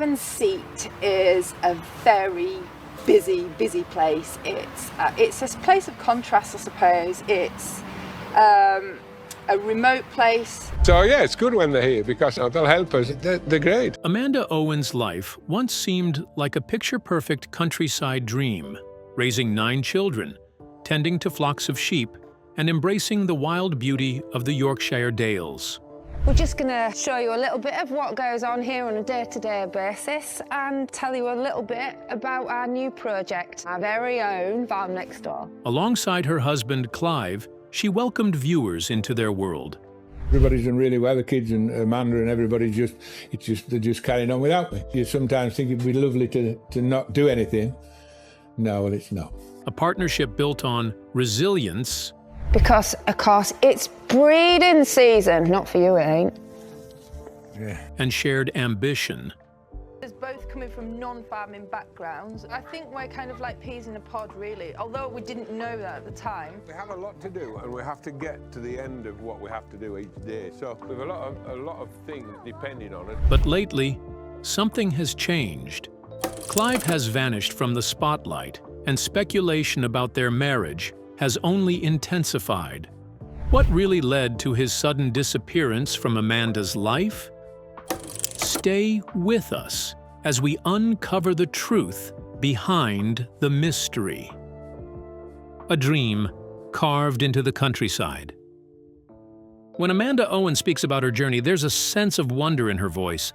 Owen Seat is a very busy place. It's a place of contrast, I suppose. It's a remote place. So yeah, it's good when they're here because they'll help us. They're great. Amanda Owen's life once seemed like a picture-perfect countryside dream, raising 9 children, tending to flocks of sheep, and embracing the wild beauty of the Yorkshire Dales. We're just going to show you a little bit of what goes on here on a day-to-day basis and tell you a little bit about our new project, our very own farm next door. Alongside her husband, Clive, she welcomed viewers into their world. Everybody's done really well, the kids and Amanda and everybody they're just carrying on without me. You sometimes think it'd be lovely to not do anything. No, well, it's not. A partnership built on resilience. Because, of course, it's breeding season. Not for you, it ain't. Yeah. And shared ambition. There's both coming from non-farming backgrounds. I think we're kind of like peas in a pod, really, although we didn't know that at the time. We have a lot to do, and we have to get to the end of what we have to do each day. So we've a lot of things depending on it. But lately, something has changed. Clive has vanished from the spotlight, and speculation about their marriage has only intensified. What really led to his sudden disappearance from Amanda's life? Stay with us as we uncover the truth behind the mystery. A dream carved into the countryside. When Amanda Owen speaks about her journey, there's a sense of wonder in her voice,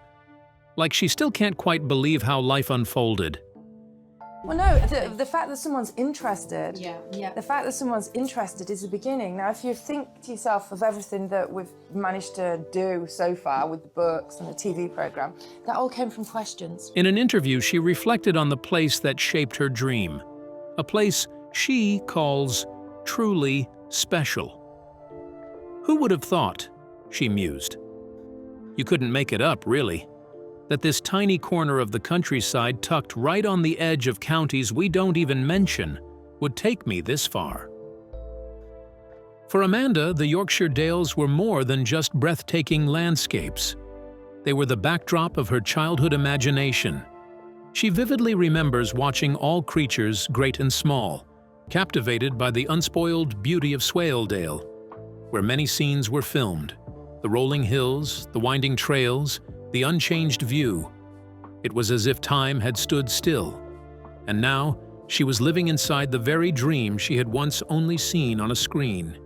like she still can't quite believe how life unfolded. Well, no, the fact that someone's interested, the fact that someone's interested is the beginning. Now, if you think to yourself of everything that we've managed to do so far with the books and the TV programme, that all came from questions. In an interview, she reflected on the place that shaped her dream, a place she calls truly special. Who would have thought, she mused. You couldn't make it up, really, that this tiny corner of the countryside tucked right on the edge of counties we don't even mention would take me this far. For Amanda, the Yorkshire Dales were more than just breathtaking landscapes. They were the backdrop of her childhood imagination. She vividly remembers watching all creatures, great and small, captivated by the unspoiled beauty of Swaledale, where many scenes were filmed: the rolling hills, the winding trails, the unchanged view. It was as if time had stood still, and now she was living inside the very dream she had once only seen on a screen.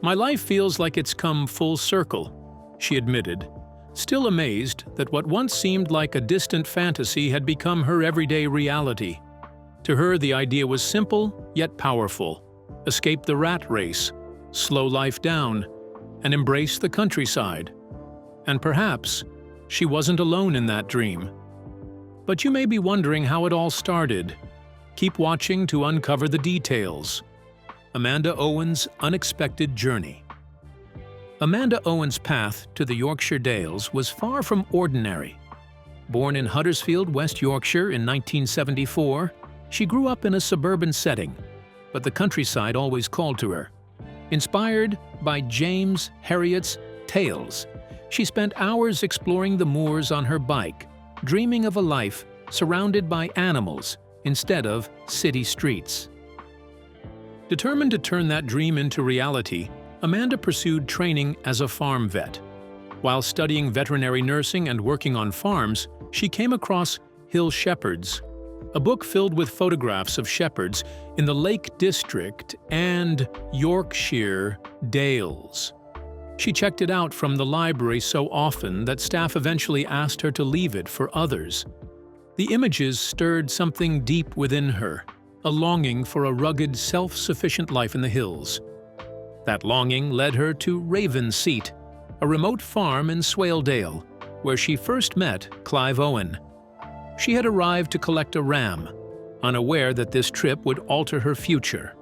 My life feels like it's come full circle, she admitted, still amazed that what once seemed like a distant fantasy had become her everyday reality. To her, the idea was simple yet powerful: escape the rat race, slow life down, and embrace the countryside. And perhaps she wasn't alone in that dream. But you may be wondering how it all started. Keep watching to uncover the details. Amanda Owen's unexpected journey. Amanda Owen's path to the Yorkshire Dales was far from ordinary. Born in Huddersfield, West Yorkshire in 1974, she grew up in a suburban setting, but the countryside always called to her. Inspired by James Herriot's tales, she spent hours exploring the moors on her bike, dreaming of a life surrounded by animals instead of city streets. Determined to turn that dream into reality, Amanda pursued training as a farm vet. While studying veterinary nursing and working on farms, she came across Hill Shepherds, a book filled with photographs of shepherds in the Lake District and Yorkshire Dales. She checked it out from the library so often that staff eventually asked her to leave it for others. The images stirred something deep within her, a longing for a rugged, self-sufficient life in the hills. That longing led her to Raven Seat, a remote farm in Swaledale, where she first met Clive Owen. She had arrived to collect a ram, unaware that this trip would alter her future.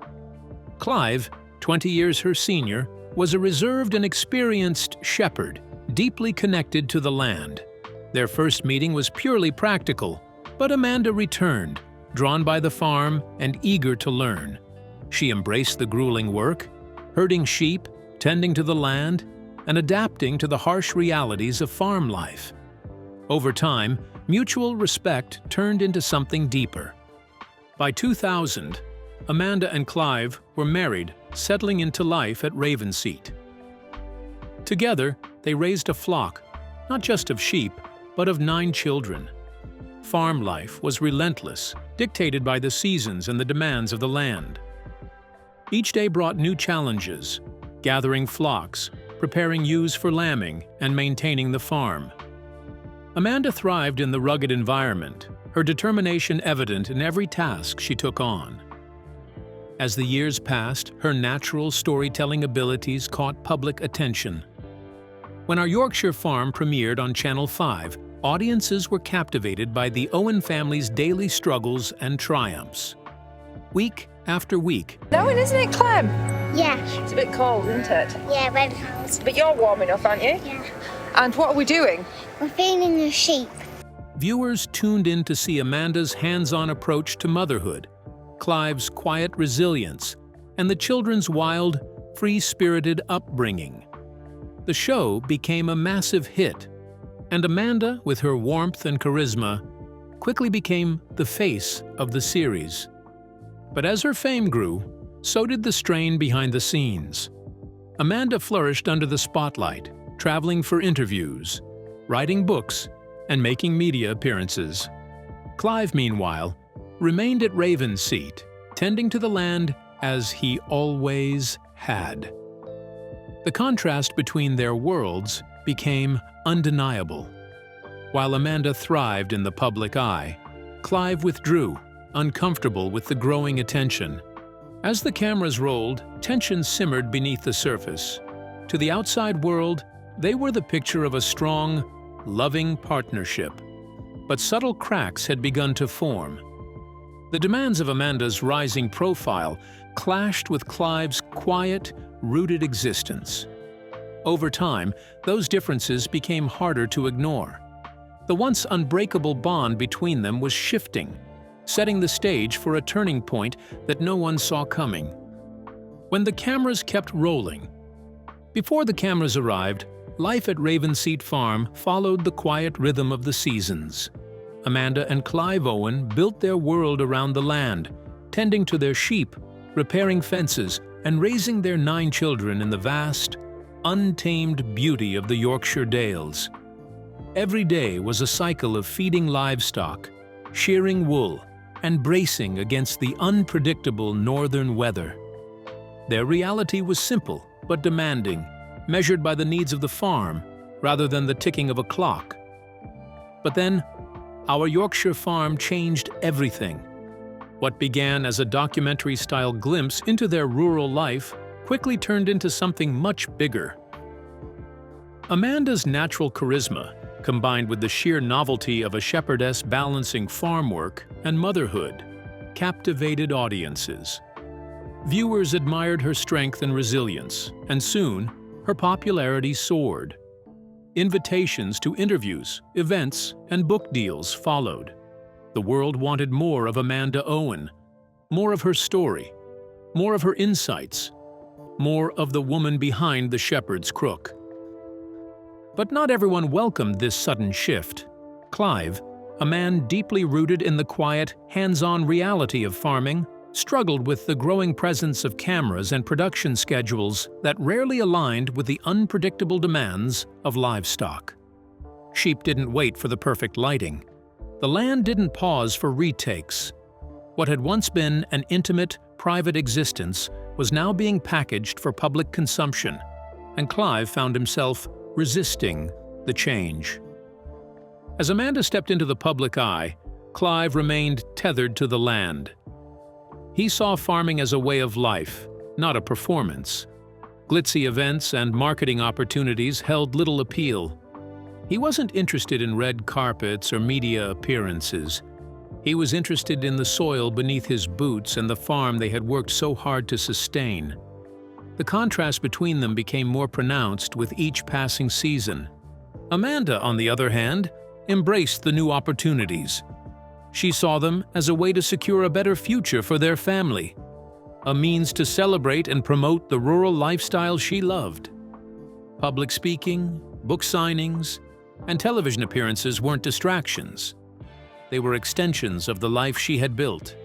Clive, 20 years her senior, was a reserved and experienced shepherd, deeply connected to the land. Their first meeting was purely practical, but Amanda returned, drawn by the farm and eager to learn. She embraced the grueling work, herding sheep, tending to the land, and adapting to the harsh realities of farm life. Over time, mutual respect turned into something deeper. By 2000, Amanda and Clive were married, settling into life at Ravenseat. Together, they raised a flock, not just of sheep, but of 9 children. Farm life was relentless, dictated by the seasons and the demands of the land. Each day brought new challenges, gathering flocks, preparing ewes for lambing, and maintaining the farm. Amanda thrived in the rugged environment, her determination evident in every task she took on. As the years passed, her natural storytelling abilities caught public attention. When our Yorkshire farm premiered on Channel 5, audiences were captivated by the Owen family's daily struggles and triumphs. Week after week, Owen, isn't it, Clem? Yeah. It's a bit cold, isn't it? Yeah, very cold. But you're warm enough, aren't you? Yeah. And what are we doing? We're feeding the sheep. viewers tuned in to see Amanda's hands-on approach to motherhood, Clive's quiet resilience, and the children's wild, free-spirited upbringing. The show became a massive hit, and Amanda, with her warmth and charisma, quickly became the face of the series. But as her fame grew, so did the strain behind the scenes. Amanda flourished under the spotlight, traveling for interviews, writing books, and making media appearances. Clive, meanwhile, remained at Ravenseat, tending to the land as he always had. The contrast between their worlds became undeniable. While Amanda thrived in the public eye, Clive withdrew, uncomfortable with the growing attention. As the cameras rolled, tension simmered beneath the surface. To the outside world, they were the picture of a strong, loving partnership. But subtle cracks had begun to form. The demands of Amanda's rising profile clashed with Clive's quiet, rooted existence. Over time, those differences became harder to ignore. The once unbreakable bond between them was shifting, setting the stage for a turning point that no one saw coming. When the cameras kept rolling. Before the cameras arrived, life at Ravenseat Farm followed the quiet rhythm of the seasons. Amanda and Clive Owen built their world around the land, tending to their sheep, repairing fences, and raising their 9 children in the vast, untamed beauty of the Yorkshire Dales. Every day was a cycle of feeding livestock, shearing wool, and bracing against the unpredictable northern weather. Their reality was simple but demanding, measured by the needs of the farm rather than the ticking of a clock. But then, our Yorkshire farm changed everything. What began as a documentary-style glimpse into their rural life quickly turned into something much bigger. Amanda's natural charisma, combined with the sheer novelty of a shepherdess balancing farm work and motherhood, captivated audiences. Viewers admired her strength and resilience, and soon, her popularity soared. Invitations to interviews, events, and book deals followed. The world wanted more of Amanda Owen, more of her story, more of her insights, more of the woman behind the shepherd's crook. But not everyone welcomed this sudden shift. Clive, a man deeply rooted in the quiet, hands-on reality of farming, struggled with the growing presence of cameras and production schedules that rarely aligned with the unpredictable demands of livestock. Sheep didn't wait for the perfect lighting. The land didn't pause for retakes. What had once been an intimate, private existence was now being packaged for public consumption, and Clive found himself resisting the change. As Amanda stepped into the public eye, Clive remained tethered to the land. He saw farming as a way of life, not a performance. Glitzy events and marketing opportunities held little appeal. He wasn't interested in red carpets or media appearances. He was interested in the soil beneath his boots and the farm they had worked so hard to sustain. The contrast between them became more pronounced with each passing season. Amanda, on the other hand, embraced the new opportunities. She saw them as a way to secure a better future for their family, a means to celebrate and promote the rural lifestyle she loved. Public speaking, book signings, and television appearances weren't distractions. They were extensions of the life she had built.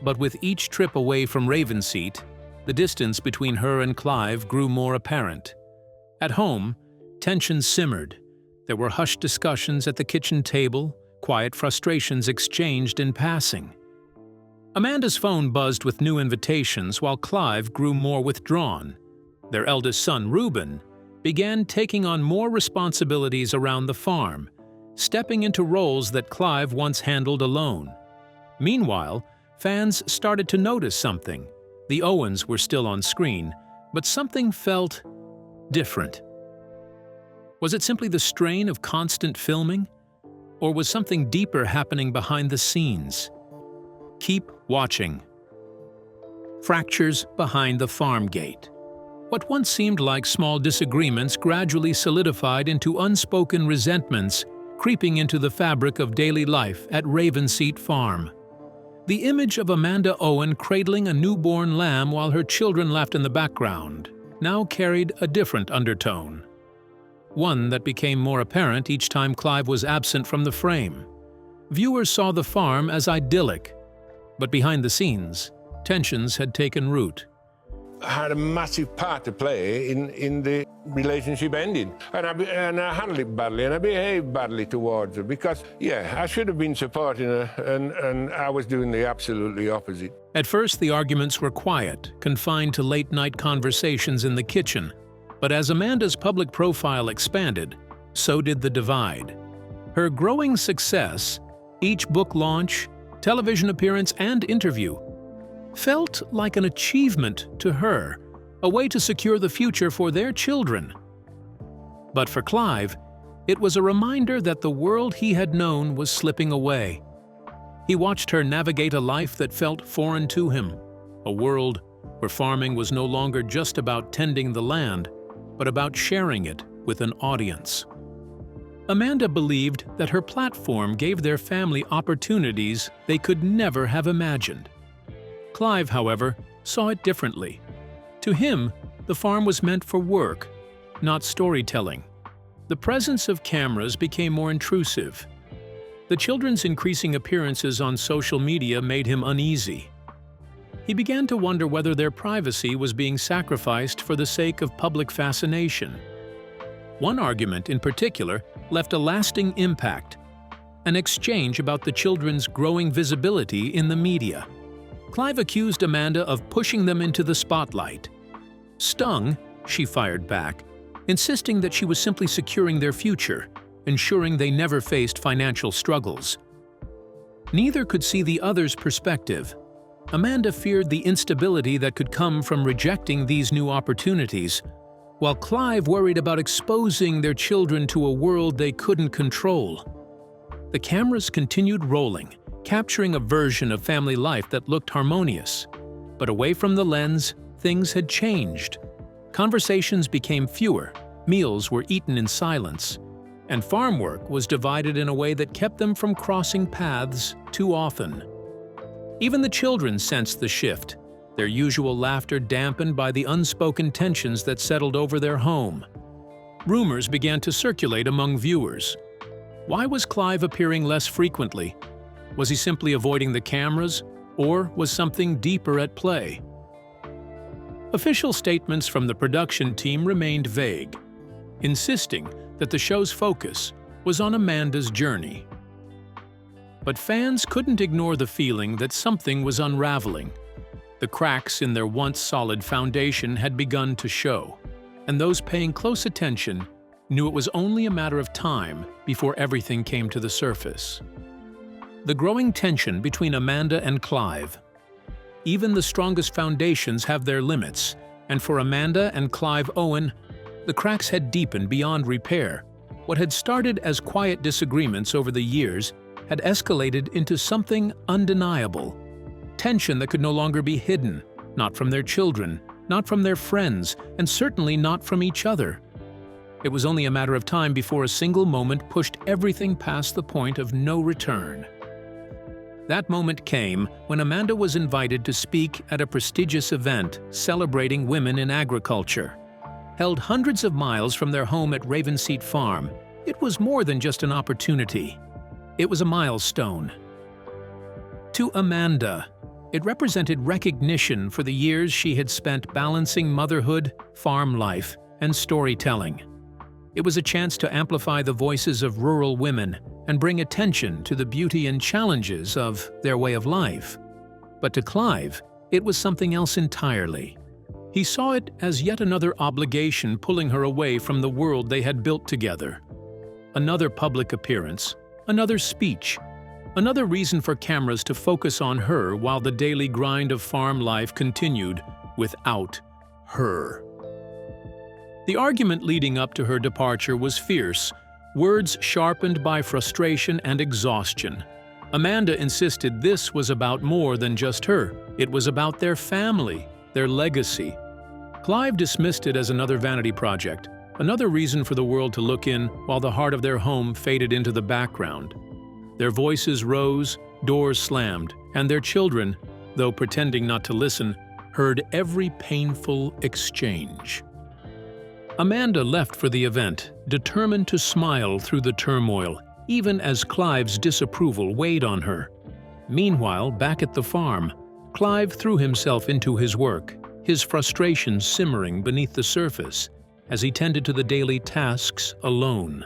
But with each trip away from Ravenseat, the distance between her and Clive grew more apparent. At home, tension simmered. There were hushed discussions at the kitchen table, quiet frustrations exchanged in passing. Amanda's phone buzzed with new invitations while Clive grew more withdrawn. Their eldest son, Reuben, began taking on more responsibilities around the farm, stepping into roles that Clive once handled alone. Meanwhile, fans started to notice something. The Owens were still on screen, but something felt different. Was it simply the strain of constant filming? Or was something deeper happening behind the scenes? Keep watching. Fractures behind the farm gate. What once seemed like small disagreements gradually solidified into unspoken resentments, creeping into the fabric of daily life at Ravenseat Farm. The image of Amanda Owen cradling a newborn lamb while her children laughed in the background now carried a different undertone. One that became more apparent each time Clive was absent from the frame. Viewers saw the farm as idyllic, but behind the scenes, tensions had taken root. I had a massive part to play in the relationship ending. And I handled it badly, and I behaved badly towards her because, yeah, I should have been supporting her, and I was doing the absolutely opposite. At first, the arguments were quiet, confined to late-night conversations in the kitchen. But as Amanda's public profile expanded, so did the divide. Her growing success, each book launch, television appearance, and interview, felt like an achievement to her, a way to secure the future for their children. But for Clive, it was a reminder that the world he had known was slipping away. He watched her navigate a life that felt foreign to him, a world where farming was no longer just about tending the land, but about sharing it with an audience. Amanda believed that her platform gave their family opportunities they could never have imagined. Clive, however, saw it differently. To him, the farm was meant for work, not storytelling. The presence of cameras became more intrusive. The children's increasing appearances on social media made him uneasy. He began to wonder whether their privacy was being sacrificed for the sake of public fascination. One argument in particular left a lasting impact, an exchange about the children's growing visibility in the media. Clive accused Amanda of pushing them into the spotlight. Stung, she fired back, insisting that she was simply securing their future, ensuring they never faced financial struggles. Neither could see the other's perspective. Amanda feared the instability that could come from rejecting these new opportunities, while Clive worried about exposing their children to a world they couldn't control. The cameras continued rolling, capturing a version of family life that looked harmonious. But away from the lens, things had changed. Conversations became fewer, meals were eaten in silence, and farm work was divided in a way that kept them from crossing paths too often. Even the children sensed the shift, their usual laughter dampened by the unspoken tensions that settled over their home. Rumors began to circulate among viewers. Why was Clive appearing less frequently? Was he simply avoiding the cameras, or was something deeper at play? Official statements from the production team remained vague, insisting that the show's focus was on Amanda's journey. But fans couldn't ignore the feeling that something was unraveling. The cracks in their once solid foundation had begun to show, and those paying close attention knew it was only a matter of time before everything came to the surface. The growing tension between Amanda and Clive. Even the strongest foundations have their limits, and for Amanda and Clive Owen, the cracks had deepened beyond repair. What had started as quiet disagreements over the years had escalated into something undeniable. Tension that could no longer be hidden, not from their children, not from their friends, and certainly not from each other. It was only a matter of time before a single moment pushed everything past the point of no return. That moment came when Amanda was invited to speak at a prestigious event celebrating women in agriculture. Held hundreds of miles from their home at Ravenseat Farm, It was more than just an opportunity. It was a milestone. To Amanda, it represented recognition for the years she had spent balancing motherhood, farm life, and storytelling. It was a chance to amplify the voices of rural women and bring attention to the beauty and challenges of their way of life. But to Clive, it was something else entirely. He saw it as yet another obligation pulling her away from the world they had built together. Another public appearance, another speech, another reason for cameras to focus on her while the daily grind of farm life continued without her. The argument leading up to her departure was fierce, words sharpened by frustration and exhaustion. Amanda insisted this was about more than just her. It was about their family, their legacy. Clive dismissed it as another vanity project, another reason for the world to look in while the heart of their home faded into the background. Their voices rose, doors slammed, and their children, though pretending not to listen, heard every painful exchange. Amanda left for the event, determined to smile through the turmoil, even as Clive's disapproval weighed on her. Meanwhile, back at the farm, Clive threw himself into his work, his frustration simmering beneath the surface as he tended to the daily tasks alone.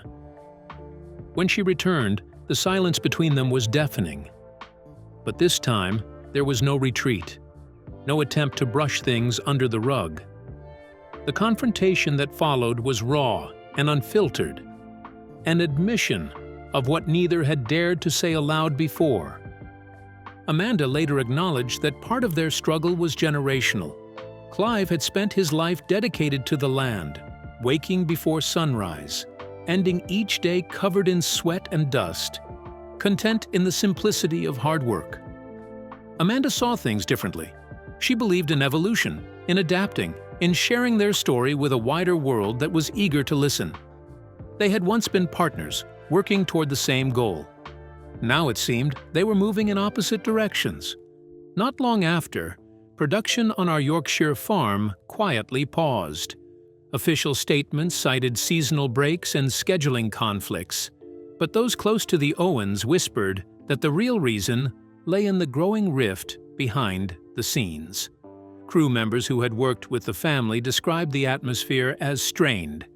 When she returned, the silence between them was deafening. But this time, there was no retreat, no attempt to brush things under the rug. The confrontation that followed was raw and unfiltered, an admission of what neither had dared to say aloud before. Amanda later acknowledged that part of their struggle was generational. Clive had spent his life dedicated to the land, waking before sunrise, ending each day covered in sweat and dust, content in the simplicity of hard work. Amanda saw things differently. She believed in evolution, in adapting, in sharing their story with a wider world that was eager to listen. They had once been partners, working toward the same goal. Now it seemed they were moving in opposite directions. Not long after, production on our Yorkshire farm quietly paused. Official statements cited seasonal breaks and scheduling conflicts, but those close to the Owens whispered that the real reason lay in the growing rift behind the scenes. Crew members who had worked with the family described the atmosphere as strained,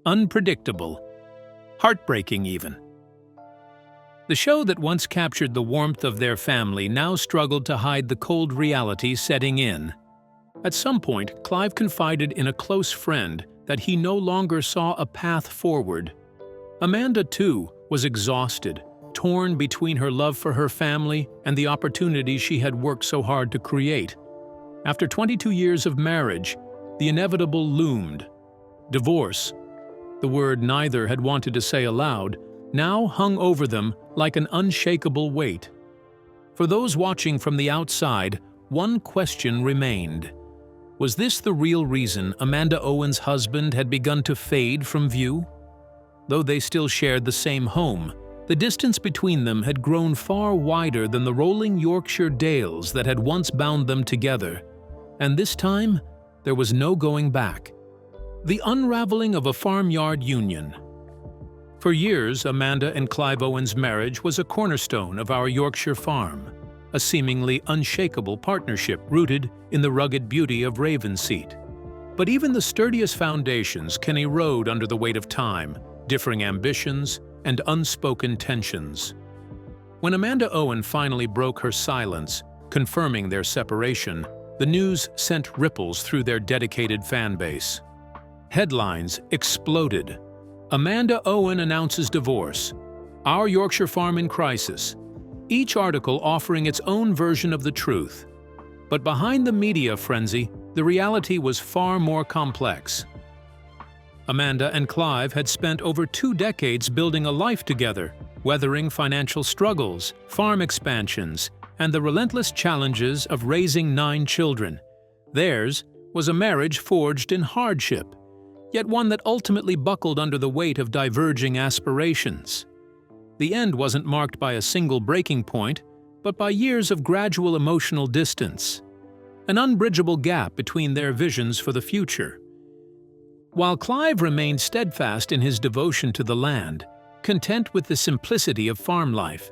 unpredictable, heartbreaking even. The show that once captured the warmth of their family now struggled to hide the cold reality setting in. At some point, Clive confided in a close friend that he no longer saw a path forward. Amanda, too, was exhausted, torn between her love for her family and the opportunities she had worked so hard to create. After 22 years of marriage, the inevitable loomed. Divorce, the word neither had wanted to say aloud, now hung over them like an unshakable weight. For those watching from the outside, one question remained. Was this the real reason Amanda Owen's husband had begun to fade from view? Though they still shared the same home, the distance between them had grown far wider than the rolling Yorkshire Dales that had once bound them together. And this time, there was no going back. The unraveling of a farmyard union. For years, Amanda and Clive Owen's marriage was a cornerstone of our Yorkshire farm, a seemingly unshakable partnership rooted in the rugged beauty of Ravenseat. But even the sturdiest foundations can erode under the weight of time, differing ambitions, and unspoken tensions. When Amanda Owen finally broke her silence, confirming their separation, the news sent ripples through their dedicated fan base. Headlines exploded. Amanda Owen announces divorce. Our Yorkshire farm in crisis. Each article offering its own version of the truth. But behind the media frenzy, the reality was far more complex. Amanda and Clive had spent over 2 decades building a life together, weathering financial struggles, farm expansions, and the relentless challenges of raising 9 children. Theirs was a marriage forged in hardship, yet one that ultimately buckled under the weight of diverging aspirations. The end wasn't marked by a single breaking point, but by years of gradual emotional distance, an unbridgeable gap between their visions for the future. While Clive remained steadfast in his devotion to the land, content with the simplicity of farm life,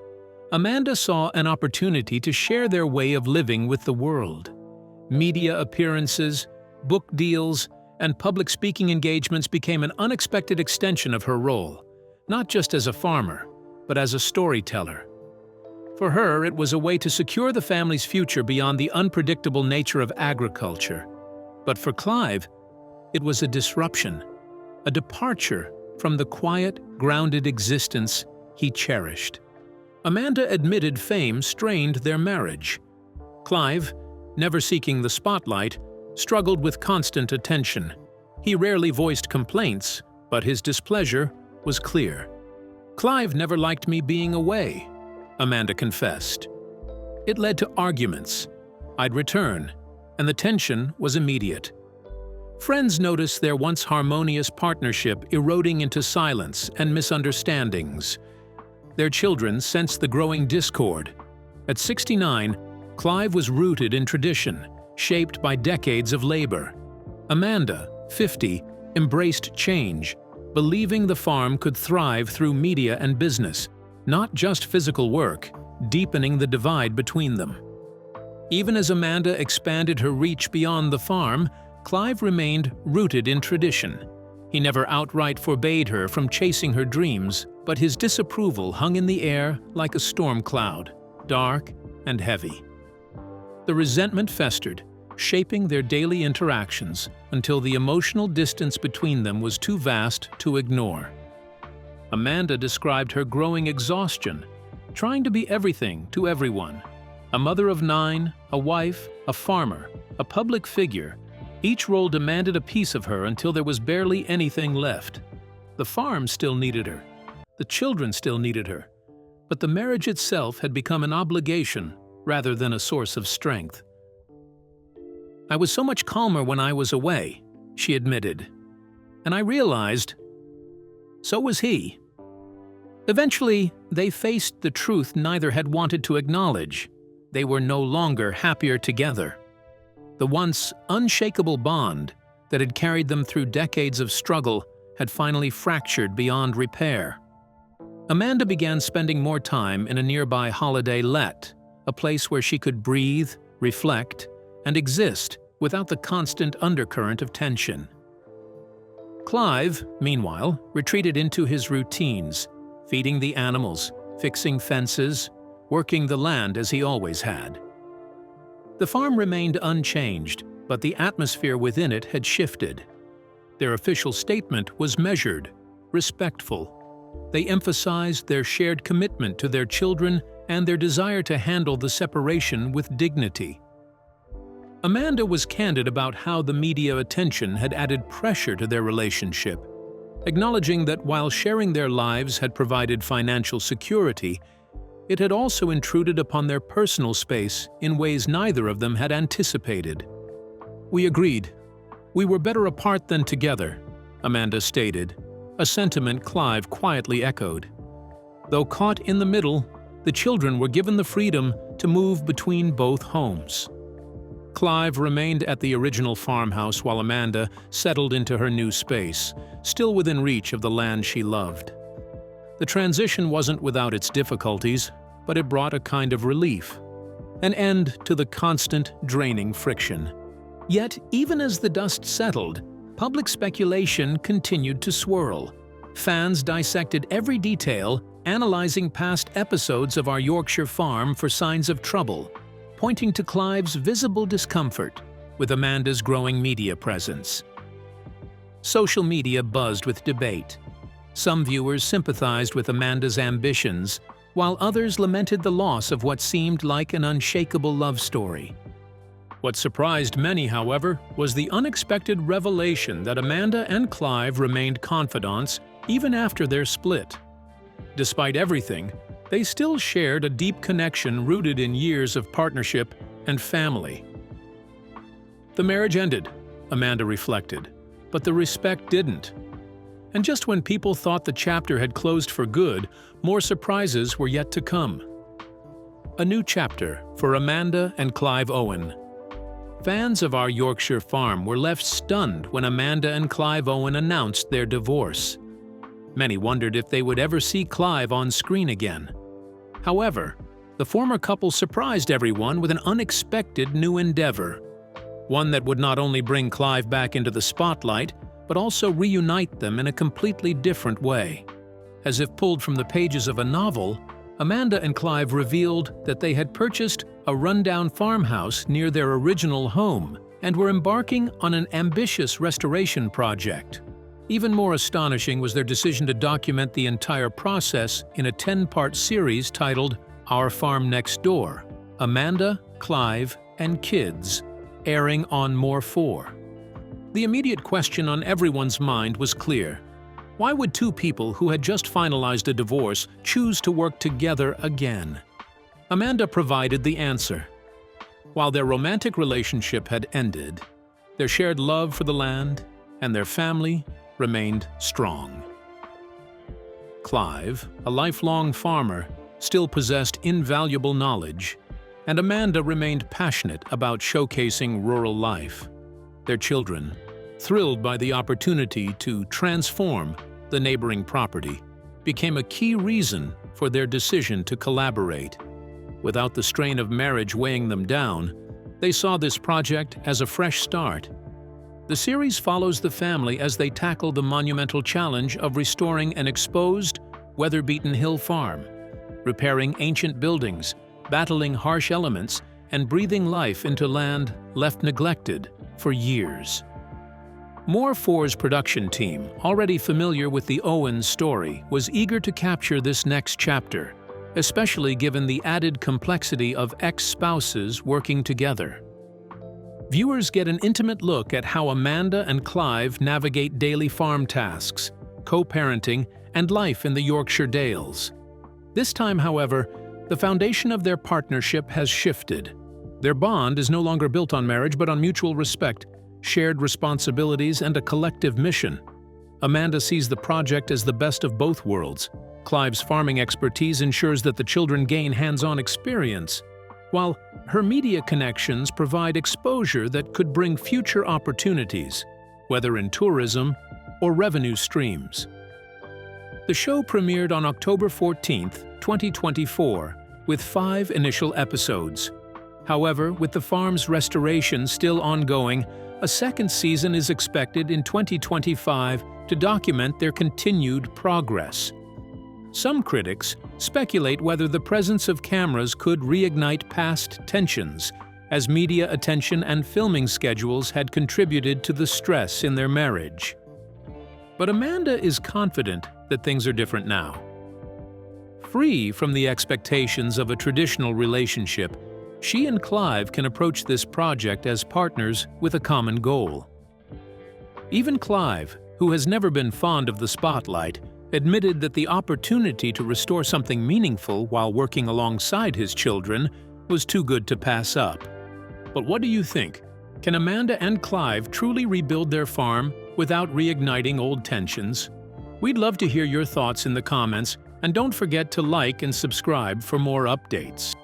Amanda saw an opportunity to share their way of living with the world. Media appearances, book deals, and public speaking engagements became an unexpected extension of her role, not just as a farmer, but as a storyteller. For her, it was a way to secure the family's future beyond the unpredictable nature of agriculture. But for Clive, it was a disruption, a departure from the quiet, grounded existence he cherished. Amanda admitted fame strained their marriage. Clive, never seeking the spotlight, struggled with constant attention. He rarely voiced complaints, but his displeasure was clear. "Clive never liked me being away," Amanda confessed. It led to arguments. I'd return, and the tension was immediate. Friends noticed their once harmonious partnership eroding into silence and misunderstandings. Their children sensed the growing discord. At 69, Clive was rooted in tradition, shaped by decades of labor. Amanda, 50, embraced change, believing the farm could thrive through media and business, not just physical work, deepening the divide between them. Even as Amanda expanded her reach beyond the farm, Clive remained rooted in tradition. He never outright forbade her from chasing her dreams, but his disapproval hung in the air like a storm cloud, dark and heavy. The resentment festered, shaping their daily interactions until the emotional distance between them was too vast to ignore. Amanda described her growing exhaustion, trying to be everything to everyone. A mother of 9, a wife, a farmer, a public figure, each role demanded a piece of her until there was barely anything left. The farm still needed her. The children still needed her. But the marriage itself had become an obligation rather than a source of strength. "I was so much calmer when I was away," she admitted. "And I realized so was he." Eventually, they faced the truth neither had wanted to acknowledge. They were no longer happier together. The once unshakable bond that had carried them through decades of struggle had finally fractured beyond repair. Amanda began spending more time in a nearby holiday let, a place where she could breathe, reflect, and exist without the constant undercurrent of tension. Clive, meanwhile, retreated into his routines, feeding the animals, fixing fences, working the land as he always had. The farm remained unchanged, but the atmosphere within it had shifted. Their official statement was measured, respectful. They emphasized their shared commitment to their children and their desire to handle the separation with dignity. Amanda was candid about how the media attention had added pressure to their relationship, acknowledging that while sharing their lives had provided financial security, it had also intruded upon their personal space in ways neither of them had anticipated. "We agreed. We were better apart than together," Amanda stated, a sentiment Clive quietly echoed. Though caught in the middle, the children were given the freedom to move between both homes. Clive remained at the original farmhouse while Amanda settled into her new space, still within reach of the land she loved. The transition wasn't without its difficulties, but it brought a kind of relief, an end to the constant, draining friction. Yet, even as the dust settled, public speculation continued to swirl. Fans dissected every detail, analyzing past episodes of our Yorkshire farm for signs of trouble, pointing to Clive's visible discomfort with Amanda's growing media presence. Social media buzzed with debate. Some viewers sympathized with Amanda's ambitions, while others lamented the loss of what seemed like an unshakable love story. What surprised many, however, was the unexpected revelation that Amanda and Clive remained confidants even after their split. Despite everything, they still shared a deep connection rooted in years of partnership and family. The marriage ended, Amanda reflected, but the respect didn't. And just when people thought the chapter had closed for good, more surprises were yet to come. A new chapter for Amanda and Clive Owen. Fans of our Yorkshire farm were left stunned when Amanda and Clive Owen announced their divorce. Many wondered if they would ever see Clive on screen again. However, the former couple surprised everyone with an unexpected new endeavor, one that would not only bring Clive back into the spotlight, but also reunite them in a completely different way. As if pulled from the pages of a novel, Amanda and Clive revealed that they had purchased a rundown farmhouse near their original home and were embarking on an ambitious restoration project. Even more astonishing was their decision to document the entire process in a 10-part series titled Our Farm Next Door, Amanda, Clive, and Kids, airing on More 4. The immediate question on everyone's mind was clear. Why would two people who had just finalized a divorce choose to work together again? Amanda provided the answer. While their romantic relationship had ended, their shared love for the land and their family remained strong. Clive, a lifelong farmer, still possessed invaluable knowledge, and Amanda remained passionate about showcasing rural life. Their children, thrilled by the opportunity to transform the neighboring property, became a key reason for their decision to collaborate. Without the strain of marriage weighing them down, they saw this project as a fresh start. The series follows the family as they tackle the monumental challenge of restoring an exposed, weather-beaten hill farm, repairing ancient buildings, battling harsh elements, and breathing life into land left neglected for years. More 4's production team, already familiar with the Owen story, was eager to capture this next chapter, especially given the added complexity of ex-spouses working together. Viewers get an intimate look at how Amanda and Clive navigate daily farm tasks, co-parenting, and life in the Yorkshire Dales. This time, however, the foundation of their partnership has shifted. Their bond is no longer built on marriage but on mutual respect, shared responsibilities, and a collective mission. Amanda sees the project as the best of both worlds. Clive's farming expertise ensures that the children gain hands-on experience, while her media connections provide exposure that could bring future opportunities, whether in tourism or revenue streams. The show premiered on October 14, 2024, with 5 initial episodes. However, with the farm's restoration still ongoing, a second season is expected in 2025 to document their continued progress. Some critics speculate whether the presence of cameras could reignite past tensions, as media attention and filming schedules had contributed to the stress in their marriage. But Amanda is confident that things are different now. Free from the expectations of a traditional relationship, she and Clive can approach this project as partners with a common goal. Even Clive, who has never been fond of the spotlight, admitted that the opportunity to restore something meaningful while working alongside his children was too good to pass up. But what do you think? Can Amanda and Clive truly rebuild their farm without reigniting old tensions? We'd love to hear your thoughts in the comments, and don't forget to like and subscribe for more updates.